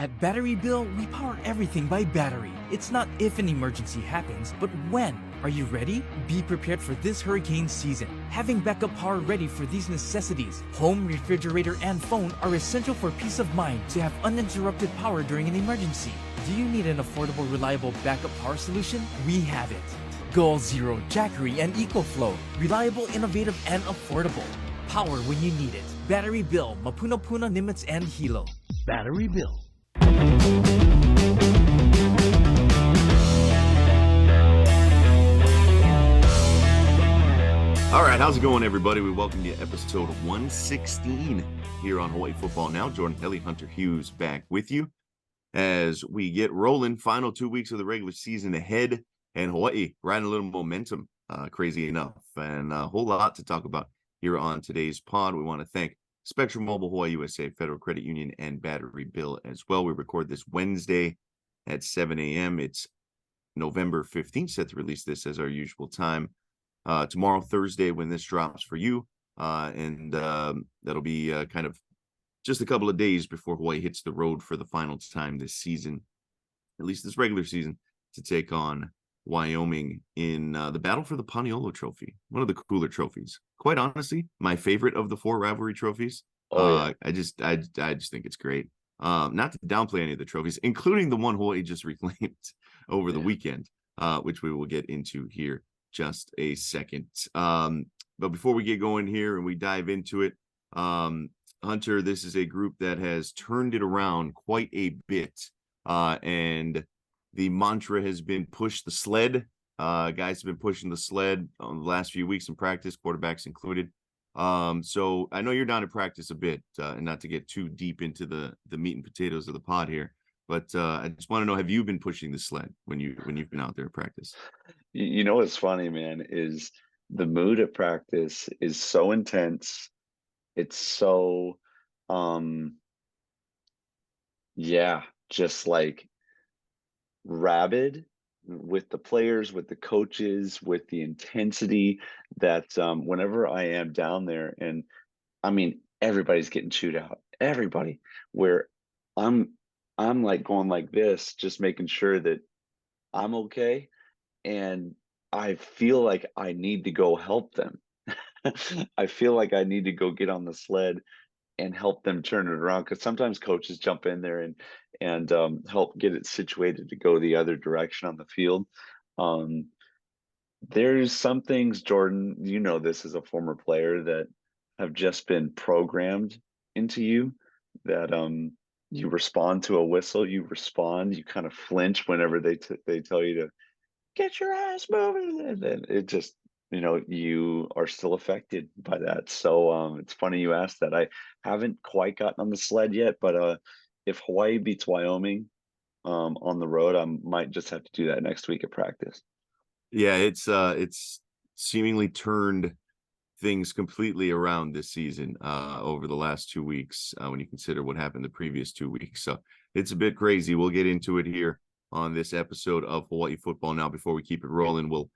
At Battery Bill, we power everything by battery. It's not if an emergency happens, but when. Are you ready? Be prepared for this hurricane season. Having backup power ready for these necessities, home, refrigerator, and phone are essential for peace of mind to have uninterrupted power during an emergency. Do you need an affordable, reliable backup power solution? We have it. Goal Zero, Jackery, and EcoFlow. Reliable, innovative, and affordable. Power when you need it. Battery Bill, Mapuna-Puna, Nimitz, and Hilo. Battery Bill. All right, how's it going, everybody? We welcome you to episode 116 here on Hawaii Football Now. Jordan Kelly, Hunter Hughes back with you as we get rolling. Final 2 weeks of the regular season ahead, and Hawaii riding a little momentum, crazy enough, and a whole lot to talk about here on today's pod. We want to thank Spectrum Mobile, Hawaii USA, Federal Credit Union, and Battery Bill as well. We record this Wednesday at 7 a.m. It's November 15th, set to release this as our usual time. Tomorrow, Thursday, when this drops for you, and that'll be kind of just a couple of days before Hawaii hits the road for the final time this season, at least this regular season, to take on Wyoming in the battle for the Paniolo Trophy, one of the cooler trophies. Quite honestly, my favorite of the 4 rivalry trophies. I just think it's great. Not to downplay any of the trophies, including the one Hawaii just reclaimed over the weekend, which we will get into here just a second. But before we get going here and we dive into it, Hunter, this is a group that has turned it around quite a bit, and the mantra has been push the sled. Guys have been pushing the sled on the last few weeks in practice, quarterbacks included. So I know you're down to practice a bit, and not to get too deep into the meat and potatoes of the pod here, but I just want to know, have you been pushing the sled when you've been out there in practice? You know what's funny, man, is the mood at practice is so intense. It's so, just like rabid with the players, with the coaches, with the intensity that whenever I am down there, and I mean, everybody's getting chewed out, everybody, where I'm like going like this, just making sure that I'm okay. And I feel like I need to go help them. I feel like I need to go get on the sled and help them turn it around, because sometimes coaches jump in there and help get it situated to go the other direction on the field. Um, there's some things, Jordan, you know this as a former player, that have just been programmed into you, that you respond to a whistle, you respond, you kind of flinch whenever they tell you to get your ass moving, and then it just, you are still affected by that. So it's funny you asked that. I haven't quite gotten on the sled yet, but if Hawaii beats Wyoming on the road, I might just have to do that next week at practice. Yeah, it's seemingly turned things completely around this season over the last 2 weeks, when you consider what happened the previous 2 weeks. So it's a bit crazy. We'll get into it here on this episode of Hawaii Football Now. Before we keep it rolling, we'll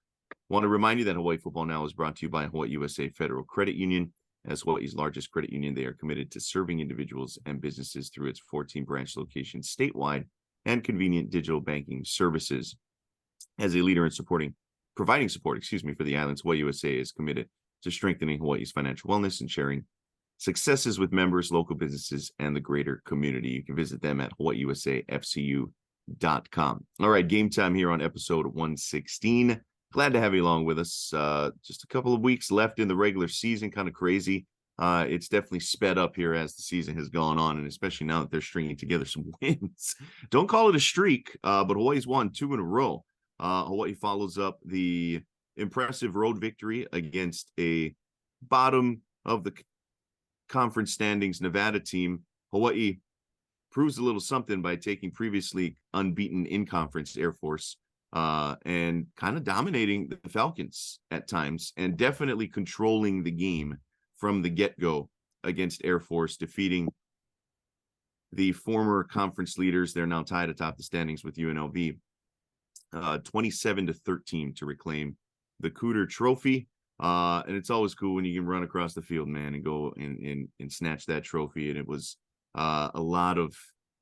want to remind you that Hawaii Football Now is brought to you by Hawaii USA Federal Credit Union. As Hawaii's largest credit union, they are committed to serving individuals and businesses through its 14 branch locations statewide and convenient digital banking services. As a leader in providing support for the islands, Hawaii USA is committed to strengthening Hawaii's financial wellness and sharing successes with members, local businesses, and the greater community. You can visit them at hawaiiusafcu.com. All right, game time here on episode 116. Glad to have you along with us. Just a couple of weeks left in the regular season, kind of crazy. It's definitely sped up here as the season has gone on, and especially now that they're stringing together some wins. Don't call it a streak, but Hawaii's won 2 in a row. Hawaii follows up the impressive road victory against a bottom of the conference standings Nevada team. Hawaii proves a little something by taking previously unbeaten in-conference Air Force and kind of dominating the Falcons at times, and definitely controlling the game from the get-go against Air Force, defeating the former conference leaders. They're now tied atop the standings with UNLV, 27-13 to reclaim the Cooter Trophy. And it's always cool when you can run across the field, man, and go and snatch that trophy. And it was a lot of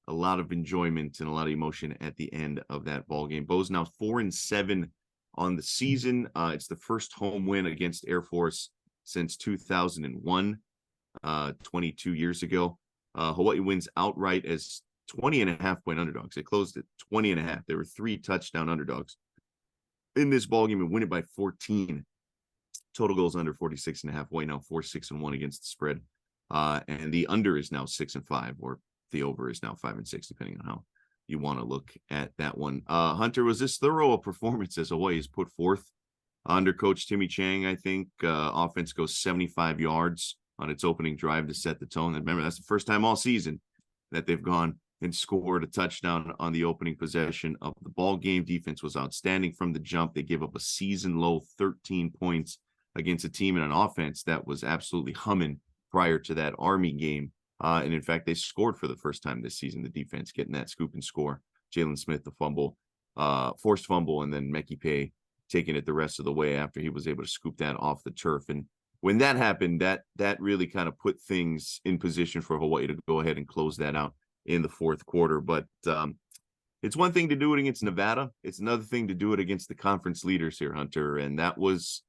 a lot of enjoyment and a lot of emotion at the end of that ball game. Bo's now 4-7 on the season. It's the first home win against Air Force since 2001, 22 years ago. Hawaii wins outright as 20.5-point underdogs. They closed at 20.5. There were 3 touchdown underdogs in this ballgame and win it by 14. Total goals under 46.5. Hawaii now 4-6-1 against the spread. And the under is now 6-5, or the over is now 5-6, depending on how you want to look at that one. Hunter, was this thorough a performance as Hawaii is put forth under Coach Timmy Chang? I think offense goes 75 yards on its opening drive to set the tone. And remember, that's the first time all season that they've gone and scored a touchdown on the opening possession of the ball game. Defense was outstanding from the jump. They gave up a season low 13 points against a team and an offense that was absolutely humming prior to that Army game. And in fact, they scored for the first time this season, the defense getting that scoop and score. Jalen Smith, the fumble, forced fumble, and then Meki Pay taking it the rest of the way after he was able to scoop that off the turf. And when that happened, that really kind of put things in position for Hawaii to go ahead and close that out in the fourth quarter. But it's one thing to do it against Nevada. It's another thing to do it against the conference leaders here, Hunter. And that was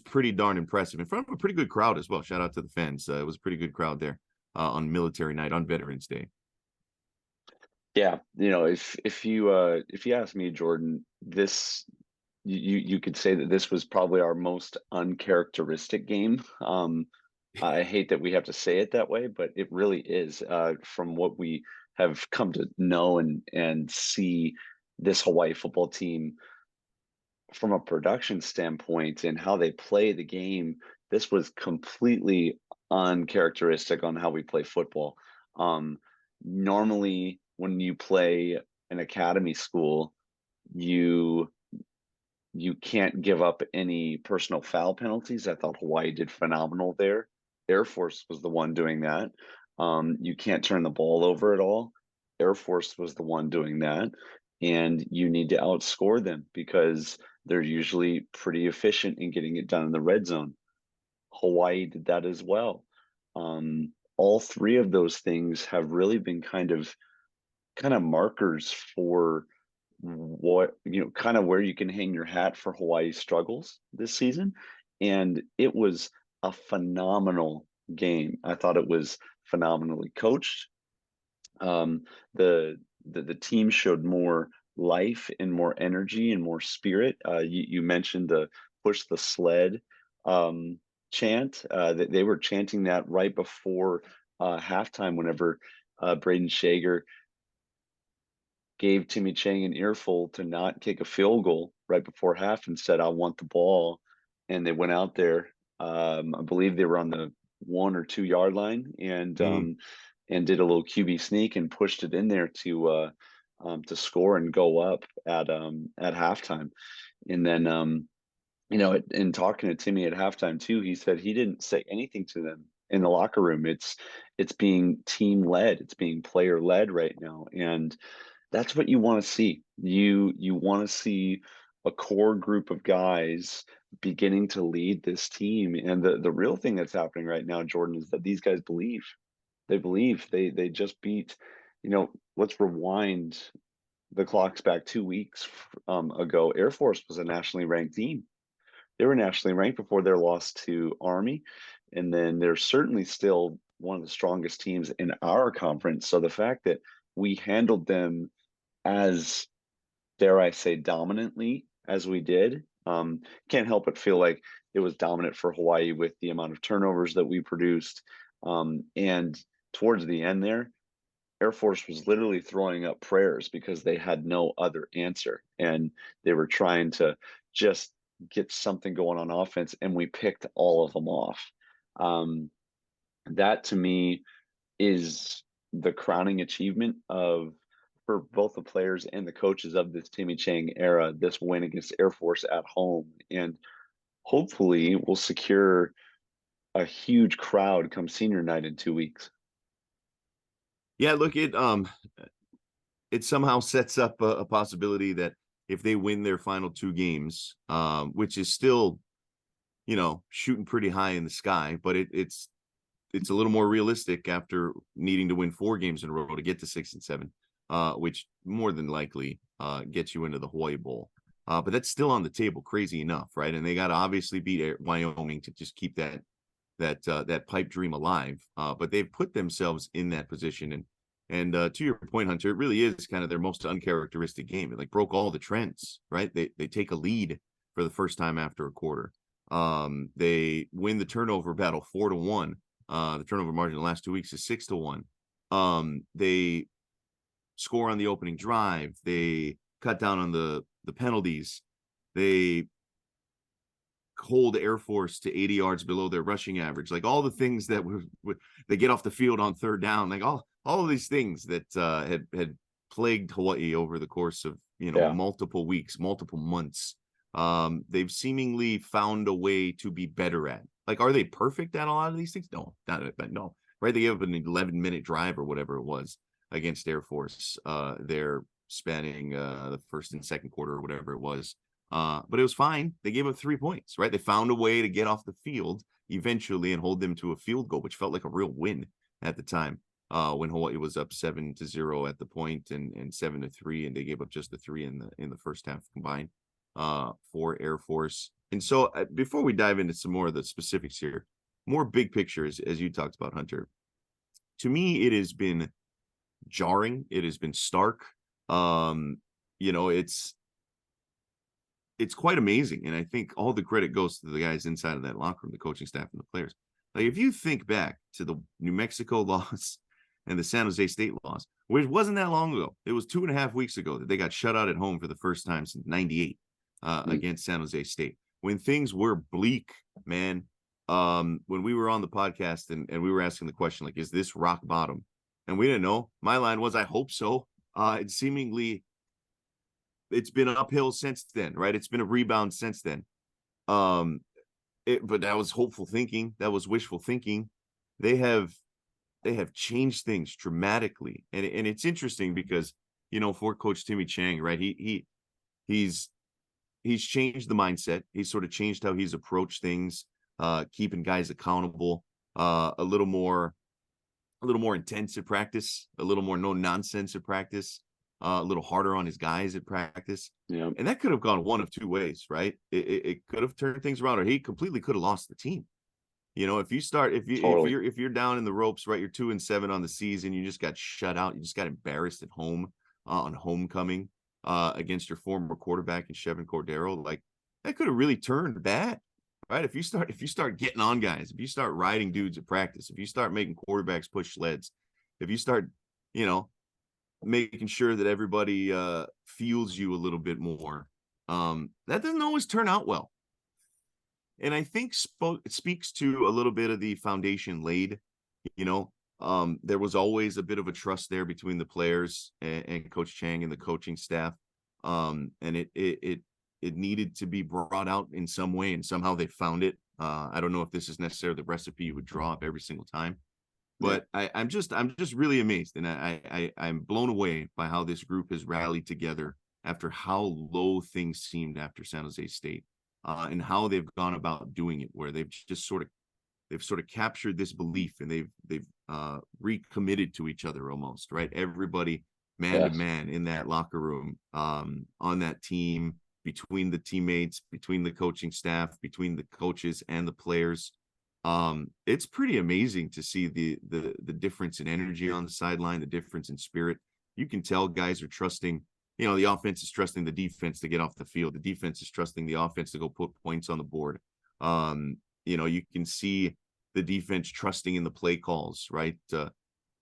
pretty darn impressive in front of a pretty good crowd as well. Shout out to the fans. It was a pretty good crowd there on Military Night, on Veterans Day. Yeah, if you ask me, Jordan, this you could say that this was probably our most uncharacteristic game. I hate that we have to say it that way, but it really is. From what we have come to know and see, this Hawaii football team, from a production standpoint and how they play the game, this was completely uncharacteristic on how we play football. Normally, when you play an academy school, you can't give up any personal foul penalties. I thought Hawaii did phenomenal there. Air Force was the one doing that. You can't turn the ball over at all. Air Force was the one doing that. And you need to outscore them because they're usually pretty efficient in getting it done in the red zone. Hawaii did that as well. All 3 of those things have really been kind of markers for what, kind of where you can hang your hat for Hawaii's struggles this season. And it was a phenomenal game. I thought it was phenomenally coached. The team showed more life and more energy and more spirit. You mentioned the push the sled chant. They were chanting that right before halftime whenever Braden Shager gave Timmy Chang an earful to not kick a field goal right before half and said, "I want the ball." And they went out there. I believe they were on the 1 or 2 yard line and did a little QB sneak and pushed it in there to score and go up at halftime. And then in talking to Timmy at halftime too, he said he didn't say anything to them in the locker room. It's being team led, it's being player led right now, and that's what you want to see. You want to see a core group of guys beginning to lead this team. And the real thing that's happening right now, Jordan, is that these guys believe. They believe. They just beat, let's rewind the clocks back 2 weeks ago. Air Force was a nationally ranked team. They were nationally ranked before their loss to Army. And then they're certainly still one of the strongest teams in our conference. So the fact that we handled them as, dare I say, dominantly as we did, can't help but feel like it was dominant for Hawaii with the amount of turnovers that we produced. And towards the end there, Air Force was literally throwing up prayers because they had no other answer. And they were trying to just get something going on offense, and we picked all of them off. That to me is the crowning achievement for both the players and the coaches of this Timmy Chang era, this win against Air Force at home. And hopefully we'll secure a huge crowd come senior night in 2 weeks. Yeah, look, it somehow sets up a possibility that if they win their final 2 games, which is still, shooting pretty high in the sky, but it's it's a little more realistic after needing to win 4 games in a row to get to 6-7, which more than likely gets you into the Hawaii Bowl. But that's still on the table, crazy enough, right? And they got to obviously beat Wyoming to just keep that pipe dream alive. But they've put themselves in that position. And to your point, Hunter, it really is kind of their most uncharacteristic game. It like broke all the trends, right? They take a lead for the first time after a quarter. They win the turnover battle 4-1. The turnover margin in the last 2 weeks is 6-1. They score on the opening drive. They cut down on the penalties. They hold Air Force to 80 yards below their rushing average. Like all the things that they get off the field on third down. Like all of these things that had plagued Hawaii over the course of multiple weeks, multiple months. They've seemingly found a way to be better at. Like, are they perfect at a lot of these things? No, no. Right? They gave up an 11-minute drive or whatever it was against Air Force. They're spanning the first and second quarter or whatever it was. But it was fine. They gave up 3 points, right? They found a way to get off the field eventually and hold them to a field goal, which felt like a real win at the time. When Hawaii was up 7-0 at the point and 7-3, and they gave up just the 3 in the first half combined for Air Force. And so before we dive into some more of the specifics here, more big pictures, as you talked about, Hunter, to me, it has been jarring. It has been stark. It's quite amazing. And I think all the credit goes to the guys inside of that locker room, the coaching staff and the players. Like if you think back to the New Mexico loss and the San Jose State loss, which wasn't that long ago. It was 2.5 weeks ago that they got shut out at home for the first time since '98 against San Jose State. When things were bleak, man, when we were on the podcast and we were asking the question, like, is this rock bottom? And we didn't know. My line was, I hope so. It seemingly, it's been uphill since then, right? It's been a rebound since then. But that was hopeful thinking. That was wishful thinking. They have changed things dramatically. And it's interesting because, for Coach Timmy Chang, right? He's changed the mindset. He's sort of changed how he's approached things, keeping guys accountable, a little more intense at practice, a little more no nonsense at practice, a little harder on his guys at practice. Yeah. And that could have gone one of two ways, right? It could have turned things around, or he completely could have lost the team. If you're down in the ropes, right, you're 2-7 on the season, you just got shut out, you just got embarrassed at home on homecoming against your former quarterback in Chevin Cordero, like that could have really turned bad, right? If you start getting on guys, if you start riding dudes at practice, if you start making quarterbacks push sleds, if you start, making sure that everybody feels you a little bit more, that doesn't always turn out well. And I think it speaks to a little bit of the foundation laid. There was always a bit of a trust there between the players and Coach Chang and the coaching staff. And it needed to be brought out in some way, and somehow they found it. I don't know if this is necessarily the recipe you would draw up every single time, but yeah. I'm just really amazed, and I'm blown away by how this group has rallied together after how low things seemed after San Jose State. And how they've gone about doing it, where they've just sort of captured this belief, and they've recommitted to each other almost, right? Everybody man to man in that locker room, on that team, between the teammates, between the coaching staff, between the coaches and the players. It's pretty amazing to see the difference in energy on the sideline, the difference in spirit. You can tell guys are trusting. The offense is trusting the defense to get off the field. The defense is trusting the offense to go put points on the board. You can see the defense trusting in the play calls, right?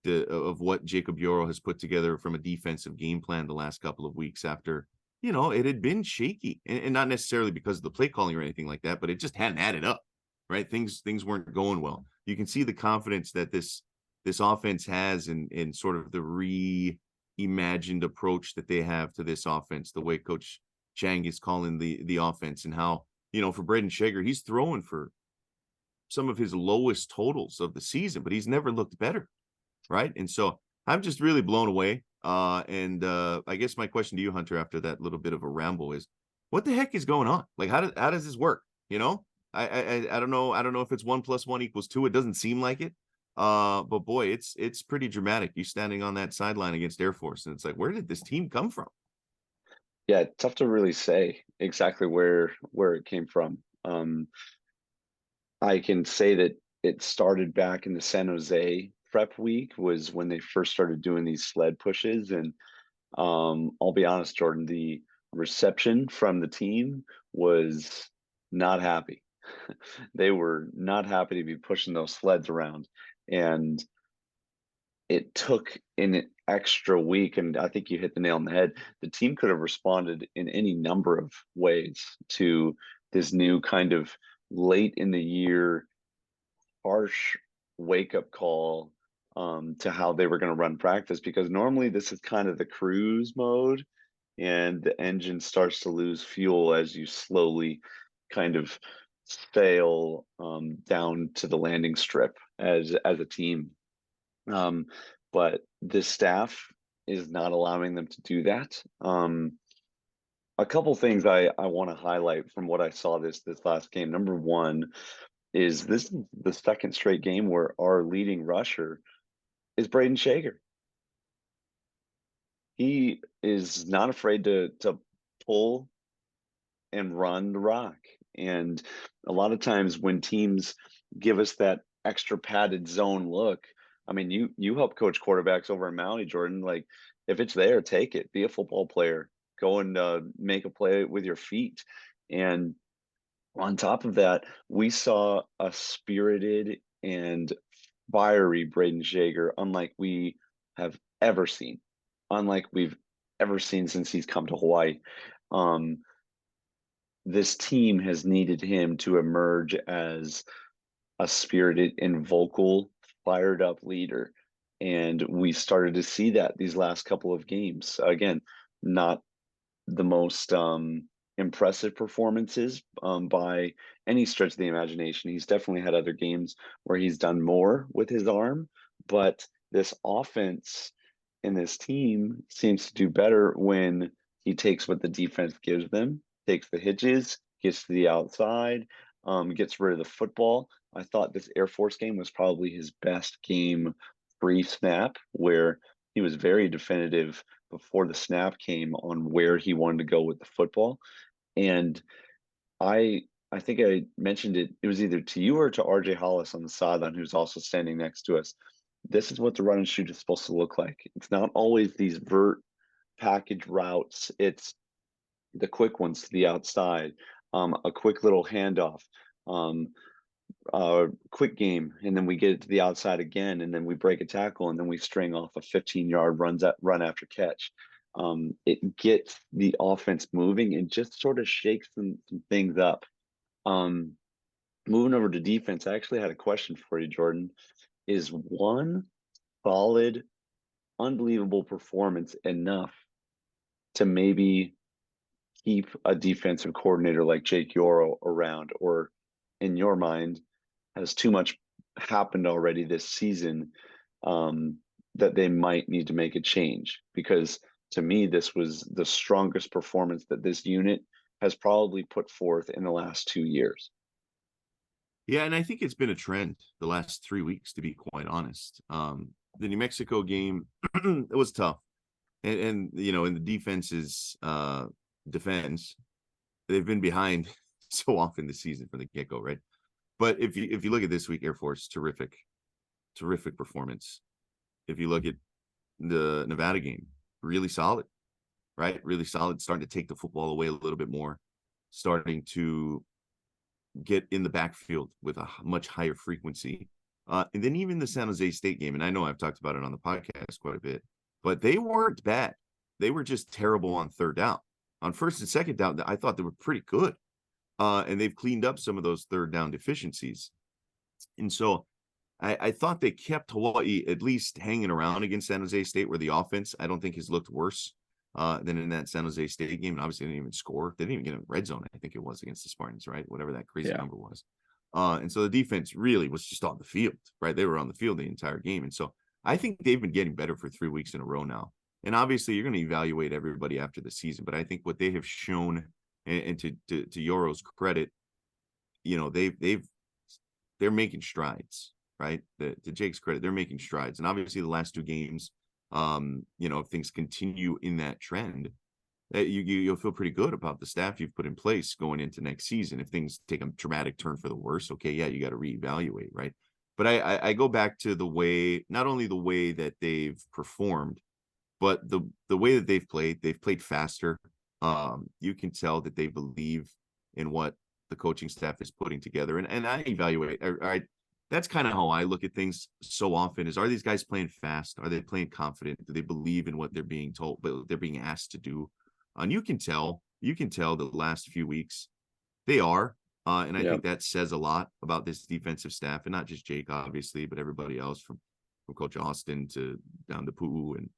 Of what Jacob Yoro has put together from a defensive game plan the last couple of weeks after, it had been shaky, and not necessarily because of the play calling or anything like that, but it just hadn't added up, right? Things weren't going well. You can see the confidence that this offense has in sort of the reimagined approach that they have to this offense, the way Coach Chang is calling the offense, and how, for Braden Shager, he's throwing for some of his lowest totals of the season, but he's never looked better, right? And so I'm just really blown away. And I guess my question to you, Hunter, after that little bit of a ramble is, what the heck is going on? Like, how does this work? I don't know. I don't know if it's 1 + 1 = 2. It doesn't seem like it. But boy, it's pretty dramatic. You standing on that sideline against Air Force, and it's like, where did this team come from? Yeah, tough to really say exactly where it came from. I can say that it started back in the San Jose prep week was when they first started doing these sled pushes. And I'll be honest, Jordan, the reception from the team was not happy. They were not happy to be pushing those sleds around. And it took an extra week, and I think you hit the nail on the head. The team could have responded in any number of ways to this new kind of late in the year harsh wake up call to how they were going to run practice, because normally this is kind of the cruise mode and the engine starts to lose fuel as you slowly kind of sail down to the landing strip as a team. um, but the staff is not allowing them to do that. A couple things I want to highlight from what I saw this last game. Number one is this is the second straight game where our leading rusher is Braden Shager. He is not afraid to pull and run the rock. And a lot of times when teams give us that extra padded zone look, I mean, you help coach quarterbacks over in Maui, Jordan. Like, if it's there, take it. Be a football player. Go and make a play with your feet. And on top of that, we saw a spirited and fiery Braden Shager, unlike we have ever seen, unlike we've ever seen since he's come to Hawaii. Um, this team has needed him to emerge as a spirited and vocal, fired up leader. And we started to see that these last couple of games. Again, not the most impressive performances by any stretch of the imagination. He's definitely had other games where he's done more with his arm, but this offense and this team seems to do better when he takes what the defense gives them, takes the hitches, gets to the outside, gets rid of the football. I thought this Air Force game was probably his best game pre-snap, where he was very definitive before the snap came on where he wanted to go with the football. And I think I mentioned it. It was either to you or to RJ Hollis on the sideline, who's also standing next to us. This is what the run and shoot is supposed to look like. It's not always these vert package routes. It's the quick ones to the outside, a quick little handoff, um, quick game, and then we get it to the outside again, and then we break a tackle, and then we string off a 15-yard run after catch. It gets the offense moving and just sort of shakes some things up. Um, Moving over to defense, I actually had a question for you, Jordan. Is one solid, unbelievable performance enough to maybe keep a defensive coordinator like Jake Yoro around, or in your mind, has too much happened already this season that they might need to make a change? Because to me, this was the strongest performance that this unit has probably put forth in the last 2 years. Yeah, and I think it's been a trend the last 3 weeks, to be quite honest. The New Mexico game, it was tough. And you know, in the defense's defense, they've been behind so often this season from the get-go, right? But if you look at this week, Air Force, terrific performance. If you look at the Nevada game, really solid, right? Really solid, starting to take the football away a little bit more, starting to get in the backfield with a much higher frequency. And then even the San Jose State game, and I know I've talked about it on the podcast quite a bit, but they weren't bad. They were just terrible on third down. On first and second down, I thought they were pretty good. And they've cleaned up some of those third down deficiencies. And so I thought they kept Hawaii at least hanging around against San Jose State, where the offense, I don't think, has looked worse than in that San Jose State game. And obviously, they didn't even score. They didn't even get in red zone, I think it was, against the Spartans, right? Whatever that crazy number was. And so the defense really was just on the field, right? They were on the field the entire game. And so I think they've been getting better for 3 weeks in a row now. And obviously, you're going to evaluate everybody after the season. But I think what they have shown, and to Yoro's credit, you know, they're making strides. right? To Jake's credit, they're making strides. And obviously the last 2 games, if things continue in that trend, you'll feel pretty good about the staff you've put in place going into next season. If things take a dramatic turn for the worse, okay, yeah, you got to reevaluate, right? But I go back to not only the way that they've performed, but the way that they've played faster. You can tell that they believe in what the coaching staff is putting together. And I evaluate, that's kind of how I look at things so often is, are these guys playing fast? Are they playing confident? Do they believe in what they're being told, but they're being asked to do? And you can tell the last few weeks they are. And I Yeah. think that says a lot about this defensive staff, and not just Jake, obviously, but everybody else from Coach Austin to down to Pooh and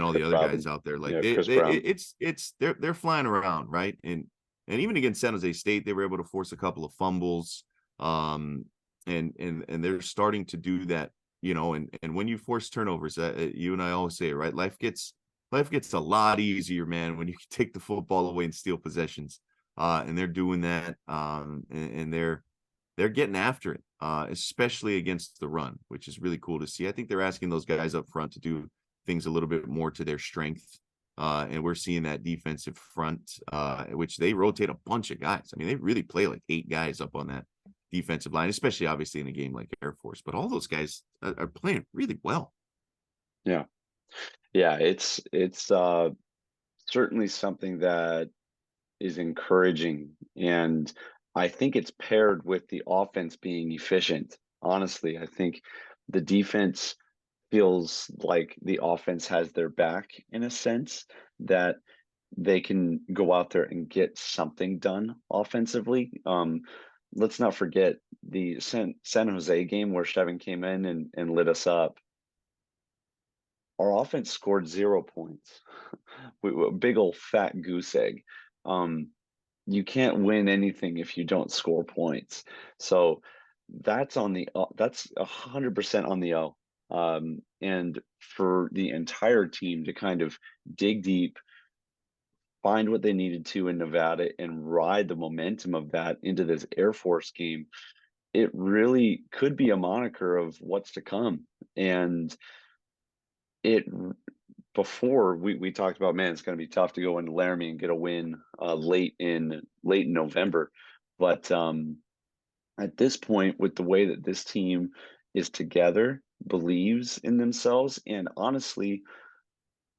all the other Brown. guys out there. Like Yeah, Chris Brown. they're flying around, right? And even against San Jose State, they were able to force a couple of fumbles. And they're starting to do that, and when you force turnovers, you and I always say it, right? Life gets a lot easier, man, when you can take the football away and steal possessions. And they're doing that. And they're getting after it, especially against the run, which is really cool to see. I think they're asking those guys up front to do things a little bit more to their strength. And we're seeing that defensive front, which they rotate a bunch of guys. I mean, they really play like 8 guys up on that defensive line, especially obviously in a game like Air Force. But all those guys are playing really well. Yeah. Yeah, it's certainly something that is encouraging, and I think it's paired with the offense being efficient. Honestly, I think the defense feels like the offense has their back in a sense, that they can go out there and get something done offensively. Let's not forget the San Jose game where Shevin came in and lit us up. Our offense scored 0 points. A big old fat goose egg. You can't win anything if you don't score points. So that's 100% on the O. And for the entire team to kind of dig deep, find what they needed to in Nevada, and ride the momentum of that into this Air Force game, it really could be a moniker of what's to come. And it before we talked about, man, it's going to be tough to go into Laramie and get a win late in November, but at this point, with the way that this team is together, believes in themselves, and honestly,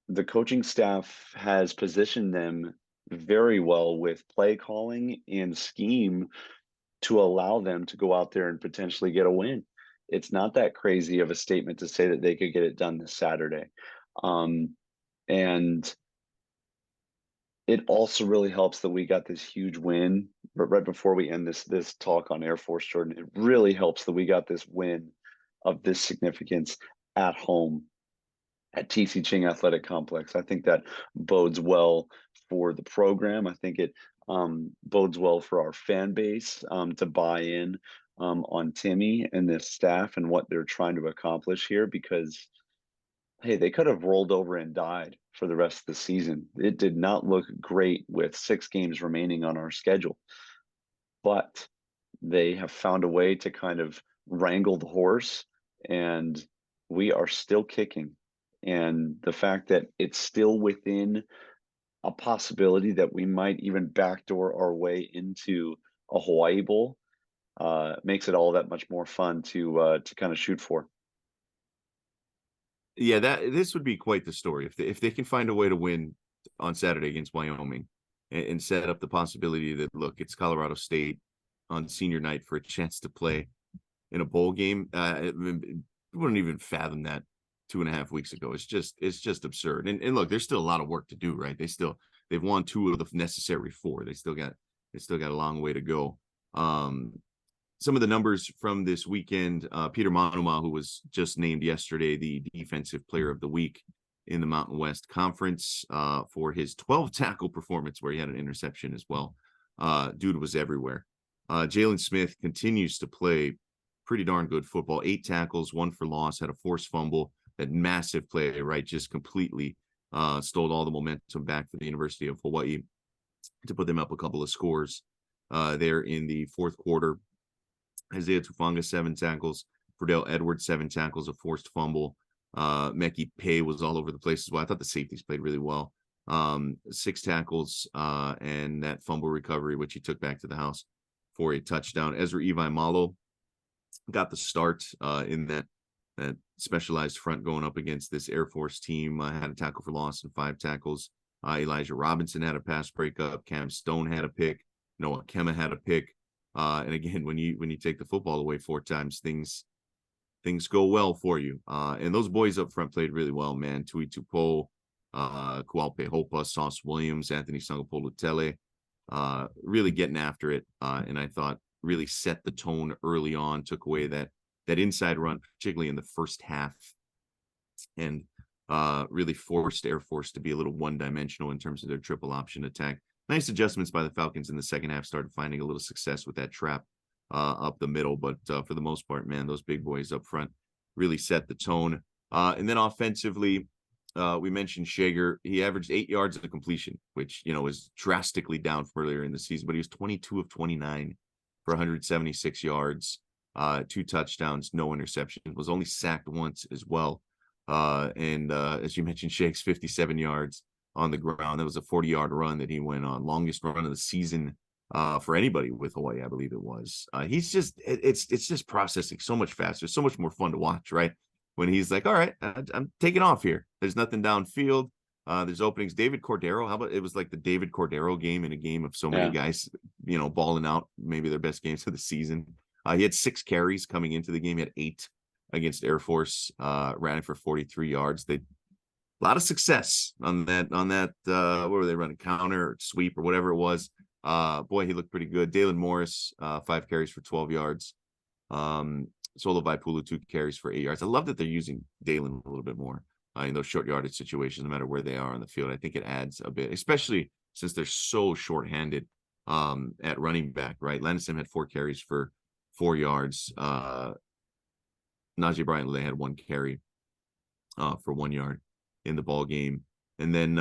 the coaching staff has positioned them very well with play calling and scheme to allow them to go out there and potentially get a win. It's not that crazy of a statement to say that they could get it done this Saturday. And it also really helps that we got this huge win. But right before we end this talk on Air Force, Jordan, it really helps that we got this win of this significance at home at TC Ching Athletic Complex. I think that bodes well for the program. I think it bodes well for our fan base to buy in on Timmy and this staff and what they're trying to accomplish here, because hey, they could have rolled over and died for the rest of the season. It did not look great with 6 games remaining on our schedule, but they have found a way to kind of wrangle the horse, and we are still kicking. And the fact that it's still within a possibility that we might even backdoor our way into a Hawaii Bowl makes it all that much more fun to kind of shoot for. Yeah, this would be quite the story if they can find a way to win on Saturday against Wyoming and set up the possibility that, look, it's Colorado State on senior night for a chance to play in a bowl game. We wouldn't even fathom that 2.5 weeks ago. It's just absurd. And look, there's still a lot of work to do, right? They've won 2 of the necessary 4. They still got a long way to go. Some of the numbers from this weekend, Peter Manuma, who was just named yesterday the Defensive Player of the Week in the Mountain West Conference for his 12 tackle performance, where he had an interception as well. Dude was everywhere. Jalen Smith continues to play pretty darn good football. 8 tackles, 1 for loss, had a forced fumble. That massive play, right, just completely stole all the momentum back for the University of Hawaii to put them up a couple of scores there in the fourth quarter. Isaiah Tufanga, 7 tackles. Verdell Edwards, 7 tackles, a forced fumble. Mekhi Pay was all over the place as well. I thought the safeties played really well. 6 tackles and that fumble recovery, which he took back to the house for a touchdown. Ezra Evi Malo got the start in that specialized front going up against this Air Force team. Had a tackle for loss and 5 tackles. Elijah Robinson had a pass breakup. Cam Stone had a pick. Noah Kemma had a pick. And again, when you take the football away 4 times, things go well for you. And those boys up front played really well, man. Tui Tupo, Kualpe Hopa, Sauce Williams, Anthony Sangapolu-Tele, really getting after it. And I thought really set the tone early on, took away that inside run, particularly in the first half, and really forced Air Force to be a little one-dimensional in terms of their triple option attack. Nice adjustments by the Falcons in the second half, started finding a little success with that trap up the middle. But for the most part, man, those big boys up front really set the tone. And then offensively, we mentioned Shager. He averaged 8 yards of completion, which, is drastically down from earlier in the season, but he was 22 of 29 for 176 yards, 2 touchdowns, no interceptions, was only sacked once as well. And as you mentioned, Shake's 57 yards on the ground. That was a 40-yard run that he went on, longest run of the season for anybody with Hawaii, I believe it was. He's just, it's just processing so much faster, so much more fun to watch, right? When he's like, all right, I'm taking off here. There's nothing downfield. There's openings. David Cordero, how about it was like the David Cordero game in a game of so many guys, balling out, maybe their best games of the season. He had 6 carries coming into the game. He had 8 against Air Force, ran for 43 yards. A lot of success on that. What were they running? Counter or sweep or whatever it was. Boy, he looked pretty good. Dalen Morris, 5 carries for 12 yards. Solo Vaipulu, 2 carries for 8 yards. I love that they're using Dalen a little bit more in those short yardage situations, no matter where they are on the field. I think it adds a bit, especially since they're so shorthanded at running back, right? Landison had 4 carries for 4 yards. Najee Bryant had 1 carry for 1 yard in the ball game. And then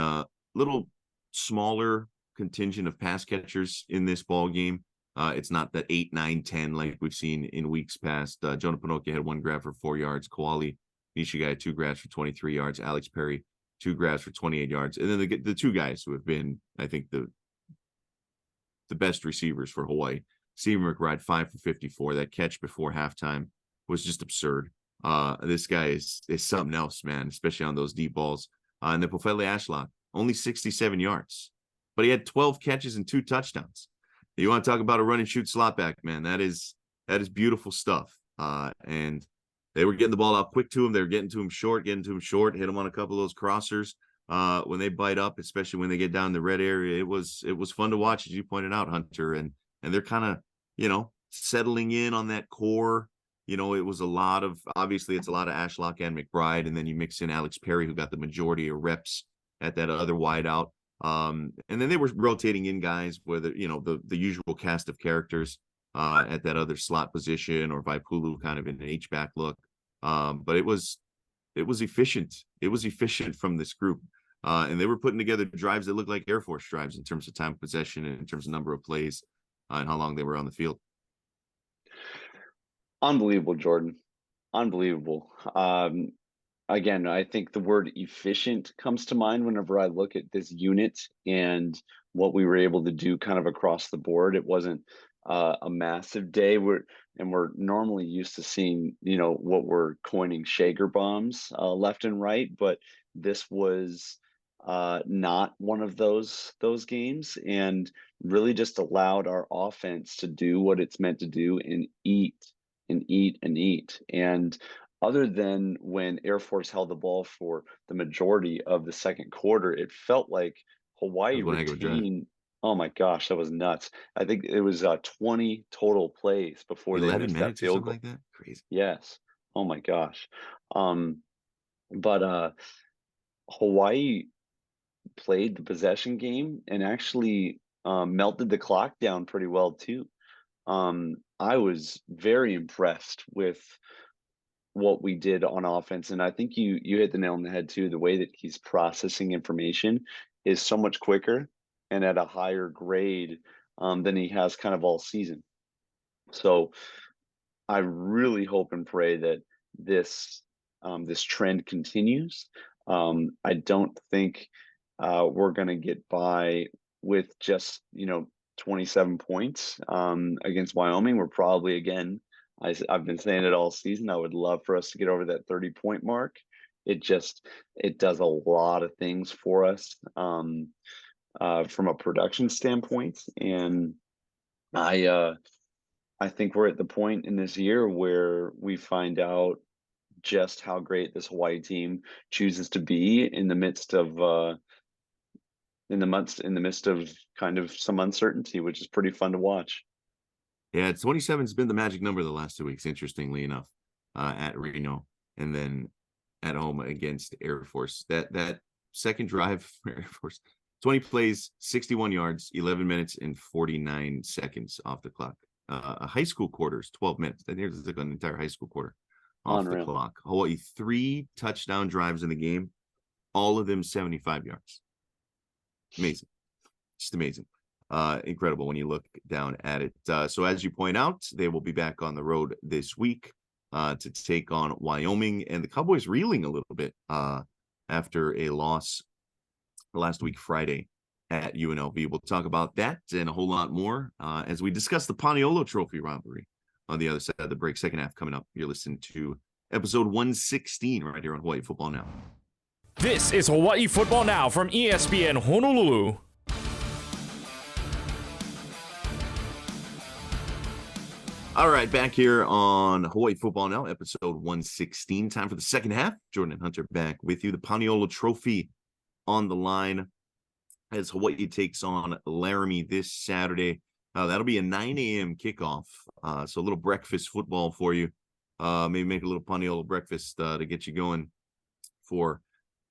little smaller contingent of pass catchers in this ball game. It's not that 8, 9, 10 like we've seen in weeks past. Jonah Pinokia had 1 grab for 4 yards. Koali Nishigai had 2 grabs for 23 yards. Alex Perry, 2 grabs for 28 yards. And then the 2 guys who have been, I think, the best receivers for Hawaii. Stephen McBride, 5 for 54. That catch before halftime was just absurd. This guy is something else, man, especially on those deep balls. And then Pofele Ashlock, only 67 yards, but he had 12 catches and 2 touchdowns. You want to talk about a run and shoot slot back, man? That is beautiful stuff. And they were getting the ball out quick to him. They were getting to him short, hit him on a couple of those crossers. When they bite up, especially when they get down the red area, it was fun to watch, as you pointed out, Hunter. And they're kind of, settling in on that core. It was obviously it's a lot of Ashlock and McBride, and then you mix in Alex Perry, who got the majority of reps at that other wideout. And then they were rotating in guys, whether, the usual cast of characters at that other slot position, or Vaipulu kind of in an H-back look. But it was efficient. It was efficient from this group. And they were putting together drives that looked like Air Force drives in terms of time of possession and in terms of number of plays and how long they were on the field. Unbelievable, Jordan. Unbelievable. Again, I think the word efficient comes to mind whenever I look at this unit and what we were able to do kind of across the board. It wasn't a massive day. We're normally used to seeing, what we're coining Shager bombs left and right, but this was not one of those games, and really just allowed our offense to do what it's meant to do and eat and eat and eat. And other than when Air Force held the ball for the majority of the second quarter, it felt like Hawaii retained. Oh my gosh, that was nuts. I think it was 20 total plays before they 11 missed minutes that or field something goal. like that. Crazy. Yes. Oh my gosh. But Hawaii played the possession game and actually melted the clock down pretty well too. I was very impressed with what we did on offense, and I think you hit the nail on the head too. The way that he's processing information is so much quicker and at a higher grade than he has kind of all season. So I really hope and pray that this this trend continues. I don't think we're going to get by with just 27 points against Wyoming. We're probably again. I've been saying it all season. I would love for us to get over that 30-point mark. It does a lot of things for us from a production standpoint, and I uh, I think we're at the point in this year where we find out just how great this Hawaii team chooses to be in the midst of in the midst of kind of some uncertainty, which is pretty fun to watch. Yeah, 27's been the magic number the last 2 weeks, interestingly enough, at Reno and then at home against Air Force. That second drive for Air Force, 20 plays, 61 yards, 11 minutes and 49 seconds off the clock. A high school quarter is 12 minutes. That nearly took an entire high school quarter off the Unreal. clock. Hawaii 3 touchdown drives in the game, all of them 75 yards. Amazing. Just amazing. Incredible when you look down at it. So as you point out, they will be back on the road this week to take on Wyoming, and the Cowboys reeling a little bit after a loss last week Friday at UNLV. We'll talk about that and a whole lot more as we discuss the Paniolo Trophy robbery on the other side of the break. Second half coming up. You're listening to episode 116 right here on Hawaii Football Now. This is Hawaii Football Now from ESPN Honolulu. All right, back here on Hawaii Football Now, episode 116. Time for the second half. Jordan and Hunter back with you. The Paniolo Trophy on the line as Hawaii takes on Laramie this Saturday. That'll be a 9 a.m. kickoff. So a little breakfast football for you. Maybe make a little Paniolo breakfast to get you going for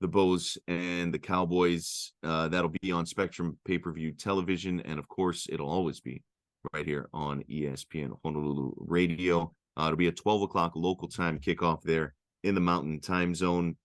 the Bows and the Cowboys. That'll be on Spectrum pay-per-view television. And, of course, it'll always be right here on ESPN Honolulu Radio. It'll be a 12 o'clock local time kickoff there in the Mountain Time Zone.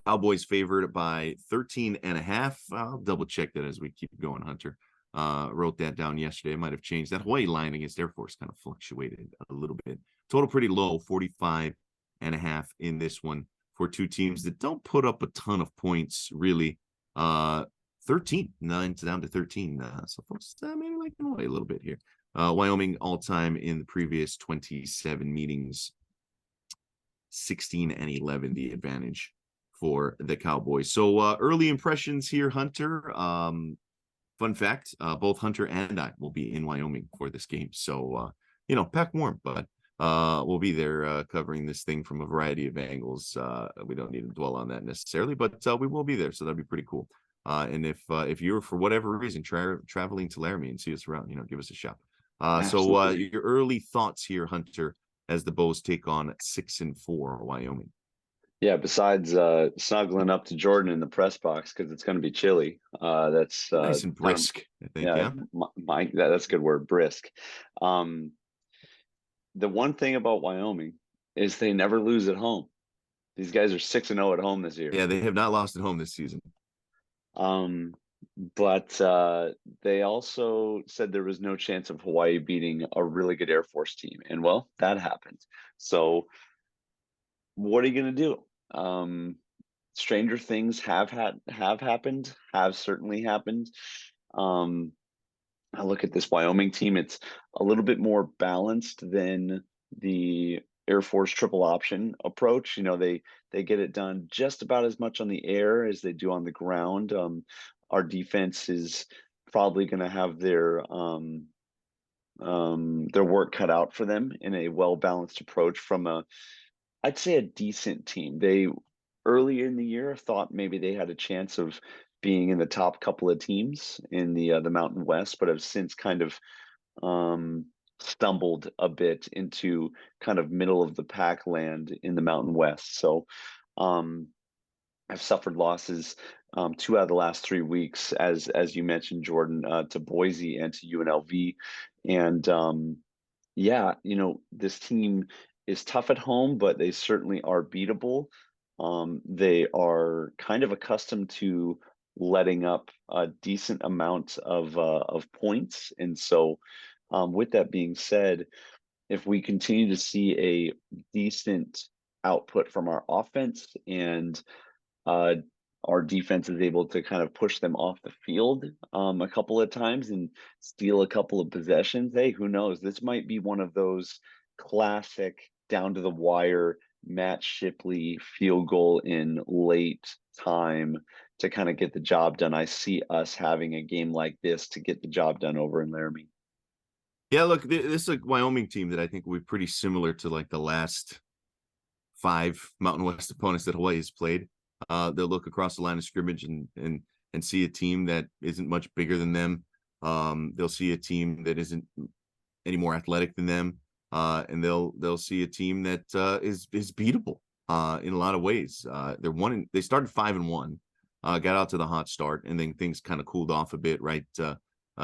Cowboys favored by 13.5. I'll double check that as we keep going, Hunter. Wrote that down yesterday. It might have changed. That Hawaii line against Air Force kind of fluctuated a little bit. Total pretty low, 45.5 in this one for two teams that don't put up a ton of points, really. 13, 9 down to 13. So folks, maybe like Hawaii a little bit here. Wyoming all-time in the previous 27 meetings, 16 and 11, the advantage for the Cowboys. So early impressions here, Hunter. Fun fact, both Hunter and I will be in Wyoming for this game. So, pack warm, but we'll be there covering this thing from a variety of angles. We don't need to dwell on that necessarily, but we will be there. So that'd be pretty cool. And if you're, for whatever reason, traveling to Laramie and see us around, give us a shout. So your early thoughts here, Hunter, as the Bows take on 6-4 Wyoming. Yeah, besides snuggling up to Jordan in the press box because it's going to be chilly. That's nice and brisk, I think. Yeah. That's a good word, brisk. The one thing about Wyoming is they never lose at home. These guys are 6-0 at home this year. Yeah, they have not lost at home this season. But they also said there was no chance of Hawaii beating a really good Air Force team. And well, that happened. So what are you going to do? Stranger things have certainly happened. I look at this Wyoming team, it's a little bit more balanced than the Air Force triple option approach. They get it done just about as much on the air as they do on the ground. Our defense is probably going to have their work cut out for them in a well-balanced approach from I'd say a decent team. They early in the year thought maybe they had a chance of being in the top couple of teams in the Mountain West, but have since kind of stumbled a bit into kind of middle of the pack land in the Mountain West. So I've suffered losses 2 out of the last 3 weeks, as you mentioned, Jordan, to Boise and to UNLV. And this team is tough at home, but they certainly are beatable. They are kind of accustomed to letting up a decent amount of points. And so with that being said, if we continue to see a decent output from our offense and uh, our defense is able to kind of push them off the field a couple of times and steal a couple of possessions, hey, who knows? This might be one of those classic down to the wire Matt Shipley field goal in late time to kind of get the job done. I see us having a game like this to get the job done over in Laramie. Yeah, look, this is a Wyoming team that I think will be pretty similar to like the last 5 Mountain West opponents that Hawaii has played. They'll look across the line of scrimmage and see a team that isn't much bigger than them. They'll see a team that isn't any more athletic than them, and they'll see a team that is beatable in a lot of ways. They started 5-1, got out to the hot start, and then things kind of cooled off a bit. Right,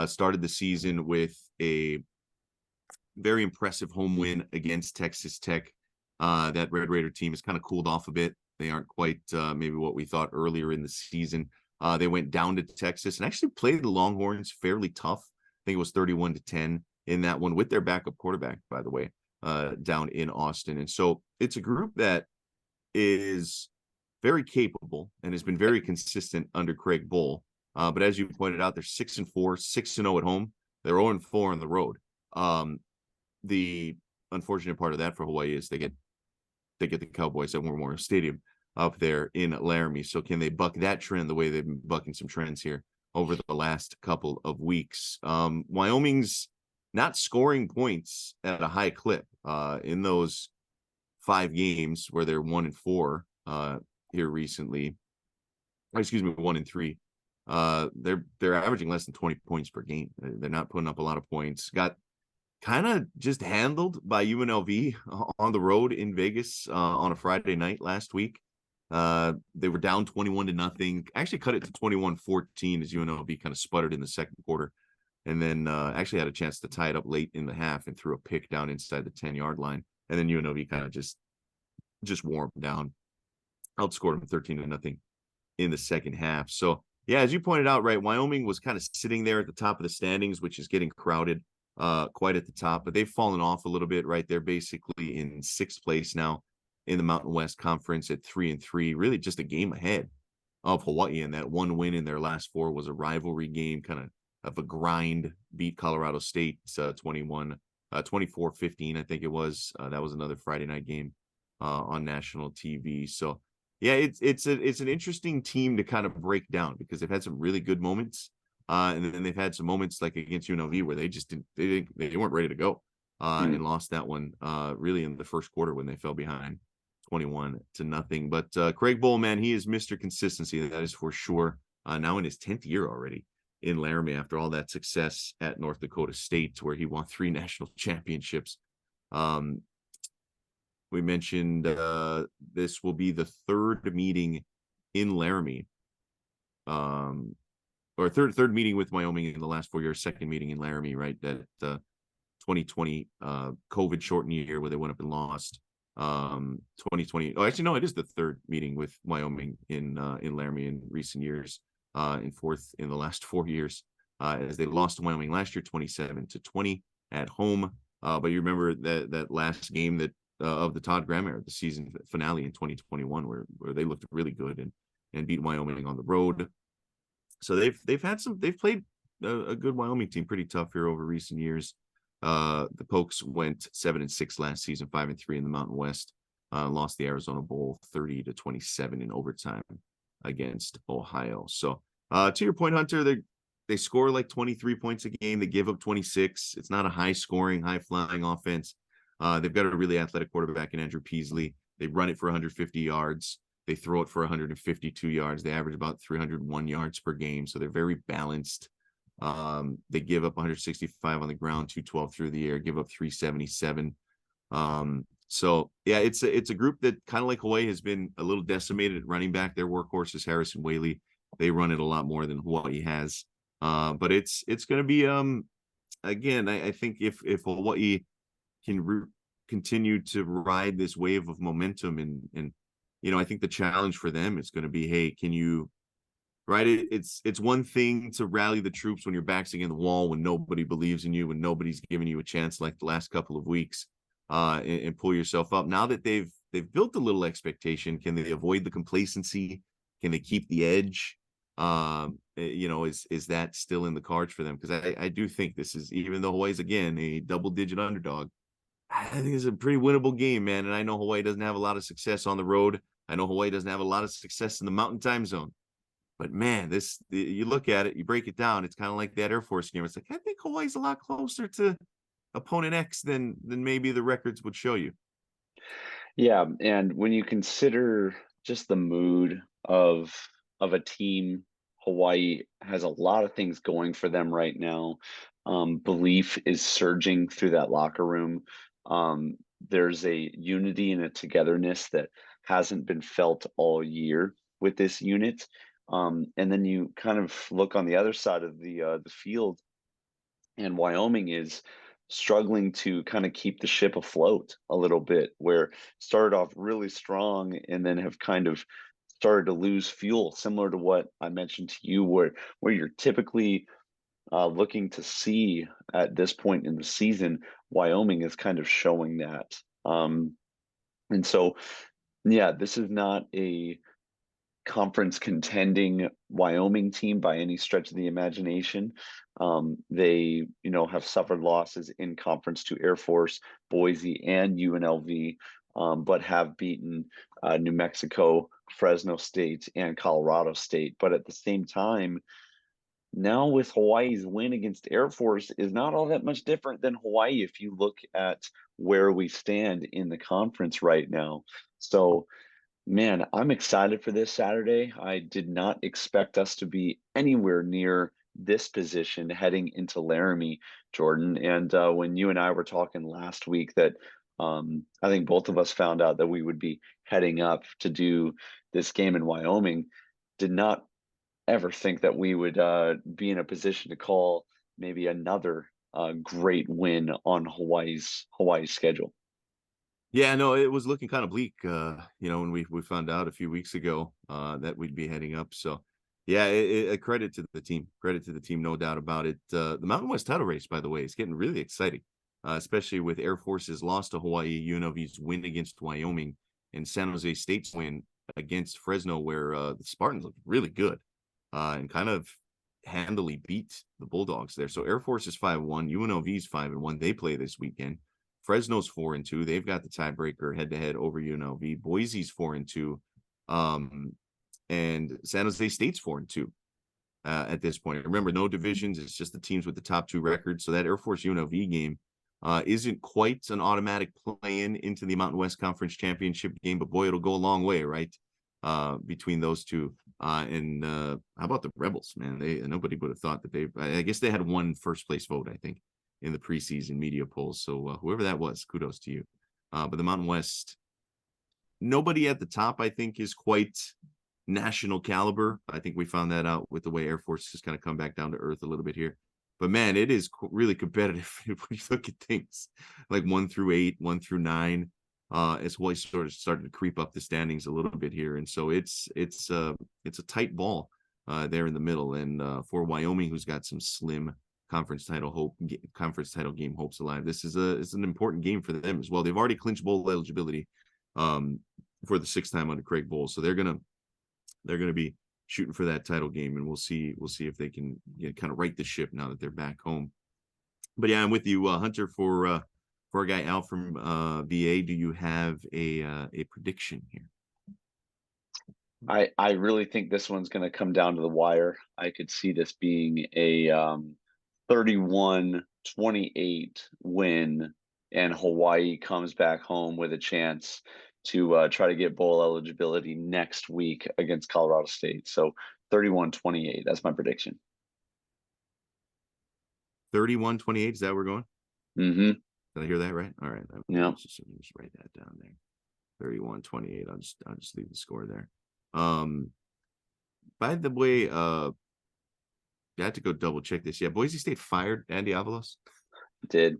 started the season with a very impressive home win against Texas Tech. That Red Raider team has kind of cooled off a bit. They aren't quite maybe what we thought earlier in the season. They went down to Texas and actually played the Longhorns fairly tough. I think it was 31-10 in that one with their backup quarterback, by the way, down in Austin. And so it's a group that is very capable and has been very consistent under Craig Bull. But as you pointed out, they're 6-4, 6-0 at home. They're 0-4 on the road. The unfortunate part of that for Hawaii is they get the Cowboys at War Memorial Stadium up there in Laramie. So can they buck that trend the way they've been bucking some trends here over the last couple of weeks? Wyoming's not scoring points at a high clip in those 5 games where they're 1-4 here recently. Excuse me, 1-3. They're averaging less than 20 points per game. They're not putting up a lot of points. Got kind of just handled by UNLV on the road in Vegas on a Friday night last week. They were down 21-0. Actually cut it to 21-14 as UNLV kind of sputtered in the second quarter, and then actually had a chance to tie it up late in the half and threw a pick down inside the 10-yard line. And then UNLV kind of just wore them down, outscored them 13-0 in the second half. So yeah, as you pointed out, right, Wyoming was kind of sitting there at the top of the standings, which is getting crowded quite at the top, but they've fallen off a little bit, right? They're basically in 6th place now in the Mountain West Conference at 3-3, really just a game ahead of Hawaii. And that one win in their last 4 was a rivalry game, kind of a grind, beat Colorado State 24-15, I think it was. That was another Friday night game on national TV. So yeah, it's an interesting team to kind of break down because they've had some really good moments. And then they've had some moments like against UNLV where they just they weren't ready to go and lost that one really in the first quarter when they fell behind 21-0. But Craig Bull, man, he is Mr. Consistency. That is for sure. Now in his 10th year already in Laramie after all that success at North Dakota State, where he won 3 national championships. We mentioned this will be the 3rd meeting in Laramie. Or third meeting with Wyoming in the last 4 years, 2nd meeting in Laramie, right? That 2020 COVID shortened year where they went up and lost. 2020. Oh, actually, no, it is the 3rd meeting with Wyoming in Laramie in recent years. In 4th in the last 4 years, as they lost to Wyoming last year, 27-20 at home. But you remember that last game that of the Todd Graham era, the season finale in 2021, where they looked really good and beat Wyoming on the road. So they've played a good Wyoming team pretty tough here over recent years. The Pokes went 7-6 last season, 5-3 in the Mountain West. Lost the Arizona Bowl 30-27 in overtime against Ohio. So to your point, Hunter, they score like 23 points a game. They give up 26. It's not a high scoring, high flying offense. They've got a really athletic quarterback in Andrew Peasley. They run it for 150 yards. They throw it for 152 yards. They average about 301 yards per game. So they're very balanced. They give up 165 on the ground, 212 through the air, give up 377. So yeah, it's a group that kind of like Hawaii has been a little decimated at running back. Their workhorse is Harrison Whaley. They run it a lot more than Hawaii has. But it's going to be again, I think if Hawaii can continue to ride this wave of momentum and you know, I think the challenge for them is going to be, hey, can you, right? It's one thing to rally the troops when your back's against the wall, when nobody believes in you, when nobody's giving you a chance like the last couple of weeks. and pull yourself up. Now that they've built a little expectation, can they avoid the complacency? Can they keep the edge? Is that still in the cards for them? Because I do think this is, even though Hawaii's again a double-digit underdog, I think it's a pretty winnable game, man. And I know Hawaii doesn't have a lot of success on the road. I know Hawaii doesn't have a lot of success in the Mountain Time Zone. But man, you look at it, you break it down, it's kind of like that Air Force game. It's like, I think Hawaii's a lot closer to opponent X than maybe the records would show you. Yeah, and when you consider just the mood of a team, Hawaii has a lot of things going for them right now. Belief is surging through that locker room. There's a unity and a togetherness that hasn't been felt all year with this unit. And then you kind of look on the other side of the field, and Wyoming is struggling to kind of keep the ship afloat a little bit, where started off really strong and then have kind of started to lose fuel, similar to what I mentioned to you, where you're typically looking to see at this point in the season. Wyoming is kind of showing that. And so, yeah, this is not a conference contending Wyoming team by any stretch of the imagination. They, have suffered losses in conference to Air Force, Boise, and UNLV, but have beaten New Mexico, Fresno State, and Colorado State. But at the same time, now with Hawaii's win against Air Force is not all that much different than Hawaii if you look at where we stand in the conference right now. So, man, I'm excited for this Saturday. I did not expect us to be anywhere near this position heading into Laramie, Jordan. And when you and I were talking last week, that I think both of us found out that we would be heading up to do this game in Wyoming, did not ever think that we would be in a position to call maybe another great win on Hawaii's schedule. Yeah, no, it was looking kind of bleak, when we found out a few weeks ago that we'd be heading up. So, yeah, a credit to the team. Credit to the team, no doubt about it. The Mountain West title race, by the way, is getting really exciting, especially with Air Force's loss to Hawaii, UNLV's win against Wyoming, and San Jose State's win against Fresno, where the Spartans looked really good and kind of handily beat the Bulldogs there. So Air Force is 5-1, UNLV's 5-1. They play this weekend. Fresno's 4-2. They've got the tiebreaker head-to-head over UNLV. Boise's 4-2, and San Jose State's 4-2 at this point. Remember, no divisions. It's just the teams with the top two records. So that Air Force UNLV game isn't quite an automatic play-in into the Mountain West Conference Championship game, but boy, it'll go a long way, right? Between those two. And how about the Rebels, man? Nobody would have thought that I guess they had one first place vote, I think, in the preseason media polls. So whoever that was, kudos to you. But the Mountain West, nobody at the top, I think, is quite national caliber. I think we found that out with the way Air Force has kind of come back down to earth a little bit here. But man, it is really competitive if we look at things like 1-8, 1-9. As Hawaii sort of started to creep up the standings a little bit here. And so it's a tight ball there in the middle. And for Wyoming, who's got some slim conference title game hopes alive, it's an important game for them as well. They've already clinched bowl eligibility for the sixth time under Craig Bowl, so they're gonna be shooting for that title game, and we'll see if they can kind of right the ship now that they're back home. But yeah, I'm with you, Hunter. For our guy Al from VA, do you have a prediction here? I really think this one's going to come down to the wire. I could see this being a 31-28 win, and Hawaii comes back home with a chance to try to get bowl eligibility next week against Colorado State. So 31-28, that's my prediction. 31-28, is that where we're going? Mm-hmm. Did I hear that right? All right. Yeah. Just write that down there. 31-28. I'll just leave the score there. By the way, I had to go double check this. Yeah, Boise State fired Andy Avalos. Did.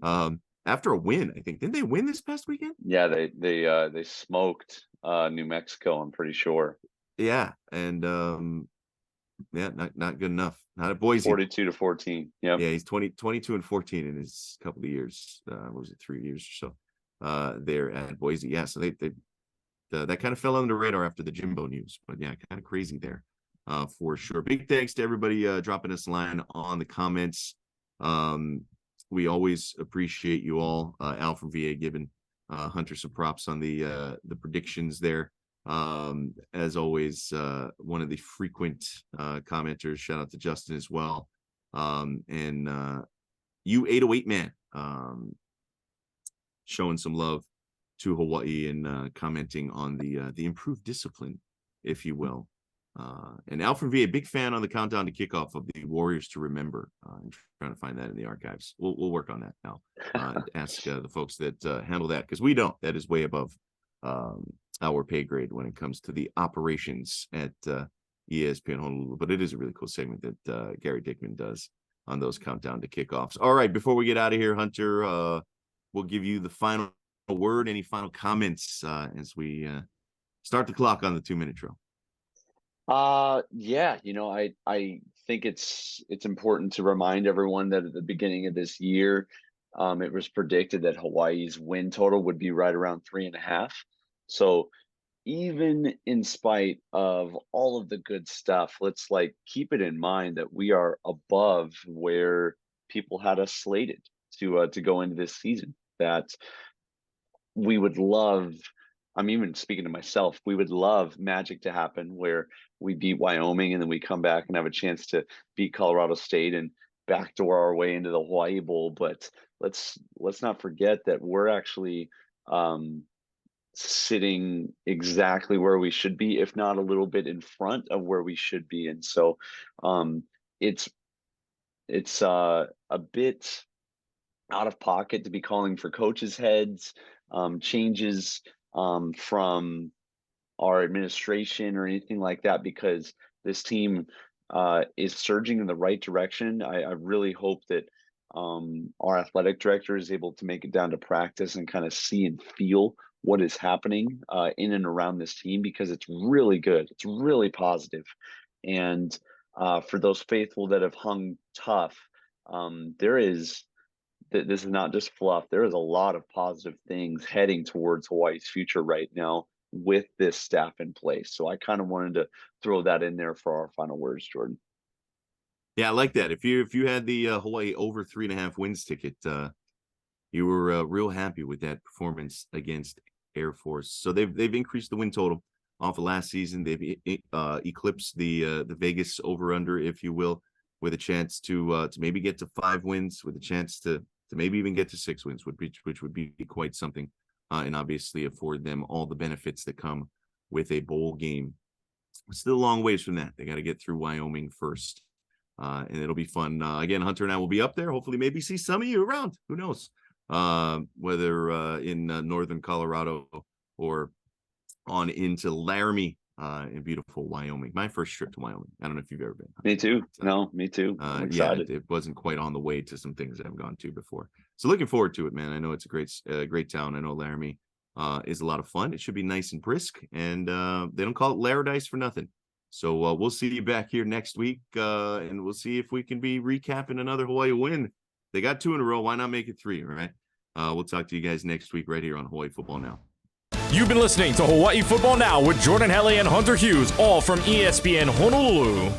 After a win, I think. Didn't they win this past weekend? Yeah, they smoked New Mexico, I'm pretty sure. Yeah, and yeah, not good enough. Not at Boise. 42-14. Yeah. Yeah, he's 22-14 in his couple of years. What was it, 3 years or so? there at Boise. Yeah, so they that kind of fell under the radar after the Jimbo news, but yeah, kind of crazy there for sure. Big thanks to everybody dropping us a line on the comments. We always appreciate you all. Al from VA giving Hunter some props on the predictions there. As always, one of the frequent commenters. Shout out to Justin as well. And you 808 man showing some love to Hawaii and commenting on the improved discipline, if you will. And Alfred V, a big fan on the countdown to kickoff of the Warriors to Remember. I'm trying to find that in the archives. We'll work on that now. Ask the folks that handle that, because we don't. That is way above our pay grade when it comes to the operations at ESPN Honolulu. But it is a really cool segment that Gary Dickman does on those countdown to kickoffs. All right, before we get out of here, Hunter, we'll give you the final word. Any final comments as we start the clock on the 2-minute drill? Yeah, I think it's important to remind everyone that at the beginning of this year, it was predicted that Hawaii's win total would be right around 3.5. So even in spite of all of the good stuff, let's keep it in mind that we are above where people had us slated to go into this season. That we would love, I'm even speaking to myself, we would love magic to happen where we beat Wyoming and then we come back and have a chance to beat Colorado State and backdoor our way into the Hawaii Bowl. But let's not forget that we're actually sitting exactly where we should be, if not a little bit in front of where we should be. And so it's a bit out of pocket to be calling for coaches' heads, changes from our administration or anything like that, because this team is surging in the right direction. I really hope that our athletic director is able to make it down to practice and kind of see and feel what is happening in and around this team, because it's really good. It's really positive. And for those faithful that have hung tough, this is not just fluff. There is a lot of positive things heading towards Hawaii's future right now with this staff in place. So I kind of wanted to throw that in there for our final words, Jordan. Yeah, I like that. If you had the Hawaii over 3.5 wins ticket, you were real happy with that performance against Air Force. So they've increased the win total off of last season. They've eclipsed the Vegas over under, if you will, with a chance to maybe get to 5 wins, with a chance to maybe even get to 6 wins, which would be quite something, and obviously afford them all the benefits that come with a bowl game. It's still a long ways from that. They got to get through Wyoming first, and it'll be fun. Again, Hunter and I will be up there. Hopefully, maybe see some of you around. Who knows? Whether in northern Colorado or on into Laramie in beautiful Wyoming. My first trip to Wyoming. I don't know if you've ever been. Me too. No, me too. I'm excited. Yeah, it wasn't quite on the way to some things I've gone to before. So looking forward to it, man. I know it's a great town. I know Laramie is a lot of fun. It should be nice and brisk, and they don't call it Laradice for nothing. So we'll see you back here next week, and we'll see if we can be recapping another Hawaii win. They got 2 in a row. Why not make it 3, right? We'll talk to you guys next week right here on Hawaii Football Now. You've been listening to Hawaii Football Now with Jordan Helly and Hunter Hughes, all from ESPN Honolulu.